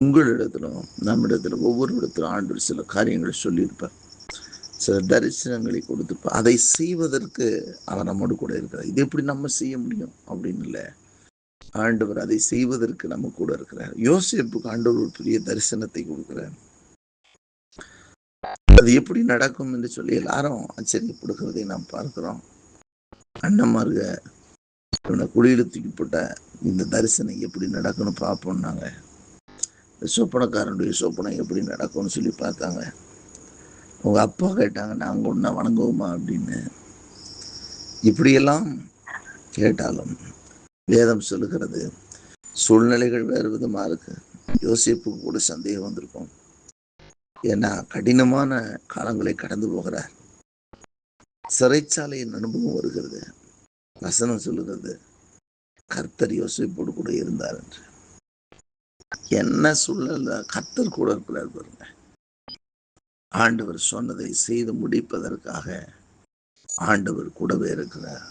உங்களிடத்திலும் நம்மிடத்திலும் ஒவ்வொரு இடத்திலும் ஆண்டவர் சில காரியங்களை சொல்லியிருப்பார், சில தரிசனங்களை கொடுத்திருப்பார். அதை செய்வதற்கு அவர் நம்மோடு கூட இருக்கிறார். இது எப்படி நம்ம செய்ய முடியும் அப்படின்னு இல்லை, ஆண்டவர் அதை செய்வதற்கு நம்ம கூட இருக்கிறார். யோசேப்புக்கு ஆண்டவர் ஒரு பெரிய தரிசனத்தை கொடுக்கிறார். அது எப்படி நடக்கும் என்று சொல்லி எல்லாரும் ஆச்சரியப்படுகிறதை நாம் பார்க்கிறோம். அண்ணன்மார்க இவனை குழியில தூக்கி போட்ட இந்த தரிசனம் எப்படி நடக்கும்னு பார்ப்போம்னாங்க. சொப்பனக்காரனுடைய சொப்பனை எப்படி நடக்கும்னு சொல்லி பார்த்தாங்க. உங்க அப்பா கேட்டாங்க, நாங்கள் ஒன்றா வணங்குவோமா அப்படின்னு. இப்படியெல்லாம் கேட்டாலும் வேதம் சொல்லுகிறது சூழ்நிலைகள் வேறு விதமா இருக்கு. யோசேப்புக்கு கூட சந்தேகம் வந்திருக்கும். ஏன்னா கடினமான காலங்களை கடந்து போகிறார். சிறைச்சாலையின் அனுபவம் வருகிறது. வசனம் சொல்லுகிறது கர்த்தர் யோசேப்போடு கூட இருந்தார் என்று. என்ன சூழ்நிலை, கர்த்தர் கூட இருக்கிறார் பாருங்க. ஆண்டவர் சொன்னதை செய்து முடிப்பதற்காக ஆண்டவர் கூடவே இருக்கிறார்.